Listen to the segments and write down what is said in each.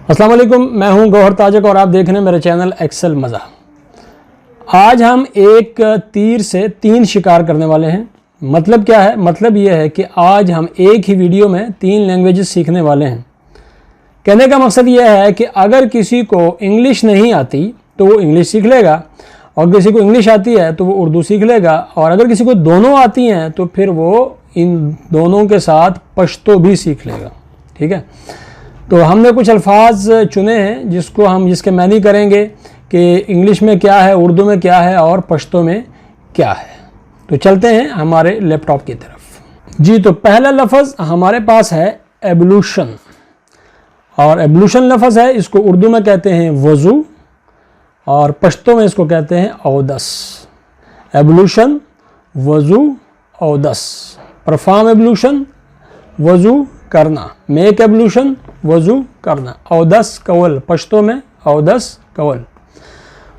अस्सलाम वालेकुम, मैं हूं गौहर ताजक और आप देख रहे हैं मेरे चैनल एक्सेल मज़ा। आज हम एक तीर से तीन शिकार करने वाले हैं। मतलब क्या है? मतलब ये है कि आज हम एक ही वीडियो में तीन लैंग्वेजेस सीखने वाले हैं। कहने का मकसद ये है कि अगर किसी को इंग्लिश नहीं आती तो वो इंग्लिश सीख लेगा, और किसी को इंग्लिश आती है तो वो उर्दू सीख लेगा, और अगर किसी को दोनों आती हैं तो फिर वो इन दोनों के साथ पश्तो भी सीख लेगा। ठीक है, तो हमने कुछ अल्फाज चुने हैं जिसके मैनी करेंगे कि इंग्लिश में क्या है, उर्दू में क्या है और पश्तो में क्या है। तो चलते हैं हमारे लैपटॉप की तरफ। जी, तो पहला लफ्ज़ हमारे पास है एवोल्यूशन, और एवोल्यूशन लफ्ज़ है, इसको उर्दू में कहते हैं वज़ू और पश्तो में इसको कहते हैं औदस। एवोल्यूशन, वज़ू, औदस। परफॉर्म एवोल्यूशन, वज़ू करना। मेक एवोल्यूशन, वज़ू करना। औदस कवल, पश्तो में औदस कवल।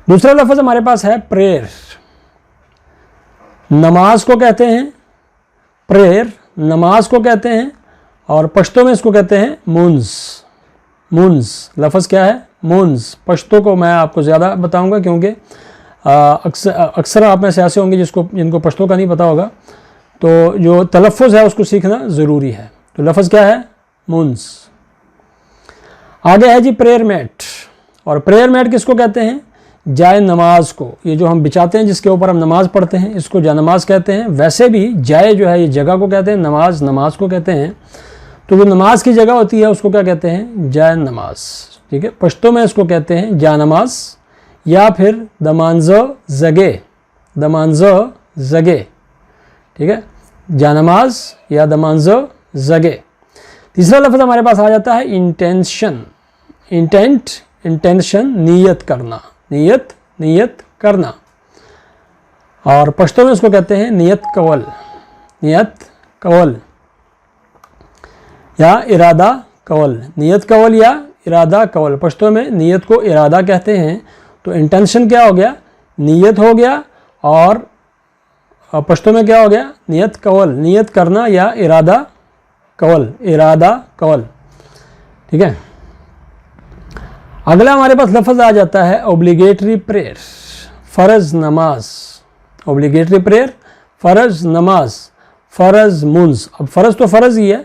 दूसरा लफ्ज़ हमारे पास है प्रेयर। नमाज को कहते हैं प्रेयर, नमाज को कहते हैं, और पश्तो में इसको कहते हैं मुंज। मुंज लफ्ज़ क्या है? मुंज। पश्तो को मैं आपको ज़्यादा बताऊंगा क्योंकि अक्सर आप में से ऐसे होंगे जिनको पश्तो का नहीं पता होगा, तो जो तलफ़ुज़ है उसको सीखना ज़रूरी है। तो लफ्ज़ क्या है? मुंज। आगे है जी प्रेयर मैट, और प्रेयर मैट किसको कहते हैं? जाए नमाज को। ये जो हम बिछाते हैं जिसके ऊपर हम नमाज पढ़ते हैं, इसको जाए नमाज कहते हैं। वैसे भी जाए जो है ये जगह को कहते हैं, नमाज को कहते हैं। तो जो नमाज की जगह होती है उसको क्या कहते हैं? जाए नमाज। ठीक है, पश्तो में इसको कहते हैं जा नमाज या फिर दमानज़ो जगे। दमानज़ो जगे, ठीक है, जा नमाज या दमानज़ो जगे। तीसरा लफ्ज़ हमारे पास आ जाता है इंटेंशन। इंटेंशन नीयत करना। नीयत करना, और पश्तो में इसको कहते हैं नियत कवल। नियत कवल या इरादा कवल। नियत कवल या इरादा कवल। पश्तो में नियत को इरादा कहते हैं। तो इंटेंशन क्या हो गया? नियत हो गया, और पश्तो में क्या हो गया? नियत कवल, नियत करना या इरादा कवल। इरादा कवल, ठीक है। अगला हमारे पास लफ्ज़ आ जाता है ऑब्लिगेटरी प्रेयर, फ़र्ज़ नमाज। ऑब्लिगेटरी प्रेयर, फ़र्ज़ नमाज, फ़र्ज़ मुंज। अब फ़र्ज़ तो फ़र्ज़ ही है,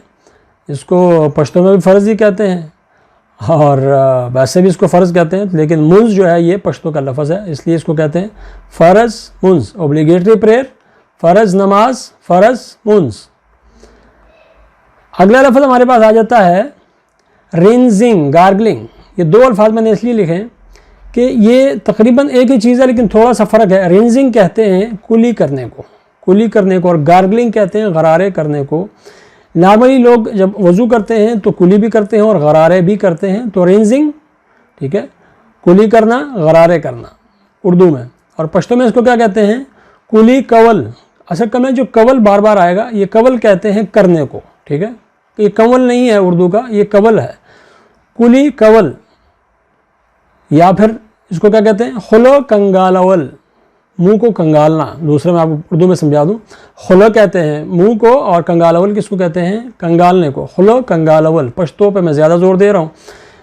इसको पश्तो में भी फ़र्ज़ ही कहते हैं और वैसे भी इसको फ़र्ज़ कहते हैं, लेकिन मुंज जो है ये पश्तो का लफ्ज़ है, इसलिए इसको कहते हैं फ़र्ज़ मुंज। ऑब्लिगेटरी प्रेयर, फ़र्ज़ नमाज, फ़र्ज़ मुंज। अगला लफ्ज़ हमारे पास आ जाता है रिंजिंग, गार्गलिंग। ये दो अल्फाज मैंने इसलिए लिखे हैं कि ये तकरीबन एक ही चीज़ है लेकिन थोड़ा सा फ़र्क है। रिंजिंग कहते हैं कुली करने को, और गार्गलिंग कहते हैं गरारे करने को। नॉर्मली लोग जब वज़ू करते हैं तो कुली भी करते हैं और गरारे भी करते हैं। तो रिंजिंग, ठीक है, कुली करना, गरारे करना उर्दू में, और पश्तो में इसको क्या कहते हैं? कुली कवल। असल में जो कवल बार बार आएगा ये कवल कहते हैं करने को, ठीक है। ये कवल नहीं है उर्दू का, ये कवल है। कुली कवल, या फिर इसको क्या कहते हैं? खुलो कंगालवल, मुंह को कंगालना। दूसरे में आपको उर्दू में समझा दूं, खुलो कहते हैं मुंह को, और कंगालवल किसको कहते हैं? कंगालने को। खुलो कंगालवल। पश्तो पे मैं ज़्यादा जोर दे रहा हूँ,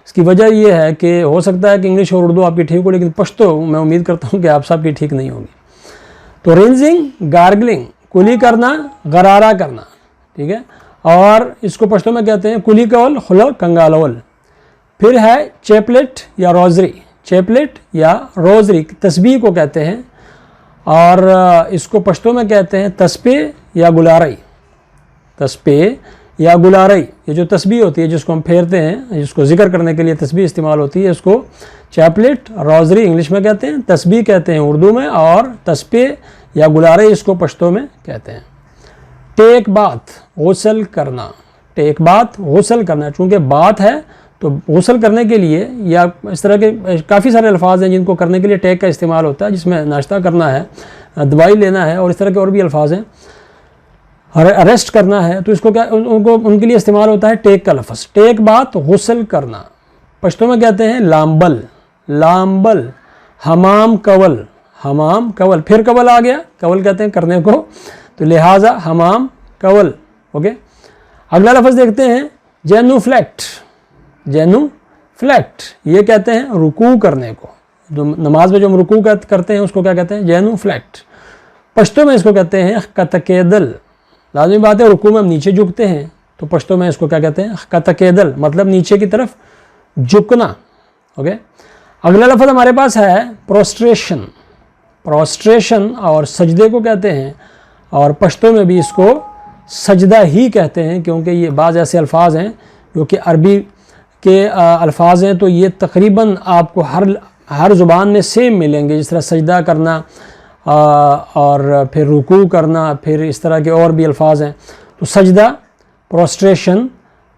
इसकी वजह यह है कि हो सकता है कि इंग्लिश और उर्दू आपकी ठीक हो, लेकिन पश्तो मैं उम्मीद करता हूँ कि आप सबकी ठीक नहीं होगी। तो रिंजिंग, गार्गलिंग, कुली करना, गरारा करना, ठीक है, और इसको पश्तो में कहते हैं कुली कवल, खुलो कंगालवल। फिर है चैपलेट या रोज़री। चैपलेट या रोज़री तस्बीह को कहते हैं, और इसको पश्तो में कहते हैं तस्बीह या गुलारई। तस्बीह या गुलारई, ये जो तस्बीह होती है जिसको हम फेरते हैं, जिसको जिक्र करने के लिए तस्बीह इस्तेमाल होती है, इसको चैपलेट, रोज़री इंग्लिश में कहते हैं, तस्बीह कहते हैं उर्दू में, और तस्बीह या गुलारई इसको पश्तो में कहते हैं। टेक बात, गुस्ल करना। टेक बात, गुस्ल करना। चूँकि बात है तो गुस्ल करने के लिए, या इस तरह के काफ़ी सारे अल्फाज हैं जिनको करने के लिए टेक का इस्तेमाल होता है, जिसमें नाश्ता करना है, दवाई लेना है, और इस तरह के और भी अल्फाज हैं। अरेस्ट करना है तो इसको क्या उनके लिए इस्तेमाल होता है टेक का लफ्ज़। टेक बात, गुस्ल करना। पश्तो में कहते हैं लाम्बल। लाम्बल, हमाम कवल। हमाम कवल, फिर कवल आ गया, कवल कहते हैं करने को, तो लिहाजा हमाम कवल। ओके, अगला लफ्ज़ देखते हैं जेनूफ्लेक्ट। फ्लैक्ट, ये कहते हैं रुकू करने को। जो नमाज में जो हम रुकू करते हैं उसको क्या कहते हैं? जैनु फ्लैक्ट। पश्तो में इसको कहते हैं कतकेदल। लाजमी बात है, रुकू में हम नीचे झुकते हैं तो पश्तो में इसको क्या कहते हैं? कतकेदल, मतलब नीचे की तरफ झुकना। ओके, अगला लफ्ज़ हमारे पास है प्रोस्ट्रेशन। प्रोस्ट्रेशन और सजदे को कहते हैं, और पश्तो में भी इसको सजदा ही कहते हैं, क्योंकि ये बाज़ ऐसे अल्फाज हैं जो कि अरबी के अल्फाज हैं, तो ये तकरीबन आपको हर ज़ुबान में सेम मिलेंगे। जिस तरह सजदा करना और फिर रुकू करना, फिर इस तरह के और भी अल्फाज हैं। तो सजदा, प्रोस्ट्रेशन,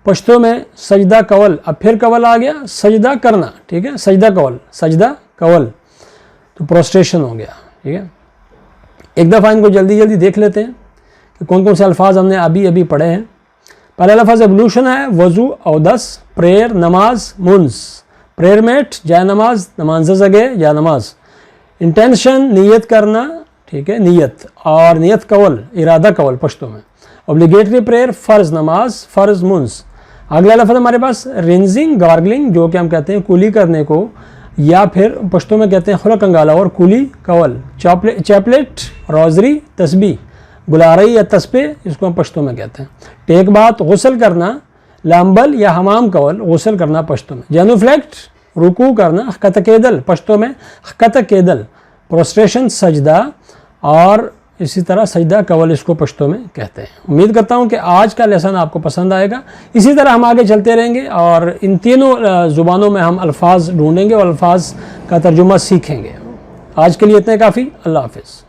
पश्तो में सजदा कवल, अब फिर कवल आ गया, सजदा करना, ठीक है, सजदा कवल, सजदा कवल, तो प्रोस्ट्रेशन हो गया। ठीक है, एक दफ़ा इनको जल्दी जल्दी देख लेते हैं कि कौन कौन से अल्फाज हमने अभी अभी पढ़े हैं। पहला लफ्ज़ एवोल्यूशन है, वज़ू, औदस, प्रेयर, नमाज, मुंस। प्रेयर मेट, जाय नमाज, नमाज जगह या नमाज। इंटेंशन, नीयत करना, ठीक है, नीयत, और नीयत कवल, इरादा कवल पश्तो में। ऑब्लिगेटरी प्रेयर, फ़र्ज़ नमाज, फ़र्ज़ मुंस। अगला लफ्ज़ हमारे पास रिंजिंग, गार्गलिंग, जो कि हम कहते हैं कुली करने को, या फिर पश्तो में कहते हैं खुरक अंगाला और कुली कवल। चैपलेट, रोज़री, तस्बी, गुलारई या तस्बे, इसको हम पश्तो में कहते हैं। टेक बात, गुसल करना, लाम्बल या हमाम कवल, गुसल करना पश्तो में। जेनुफ्लेक्ट, रुकू करना, कतकेदल, पश्तो में कतकेदल, प्रोस्ट्रेशन सजदा, और इसी तरह सजदा कवल इसको पश्तो में कहते हैं। उम्मीद करता हूँ कि आज का लेसन आपको पसंद आएगा। इसी तरह हम आगे चलते रहेंगे और इन तीनों ज़ुबानों में हम अल्फाज ढूंढेंगे और अल्फाज का तर्जुमा सीखेंगे। आज के लिए इतने काफ़ी। अल्लाह हाफ़िज़।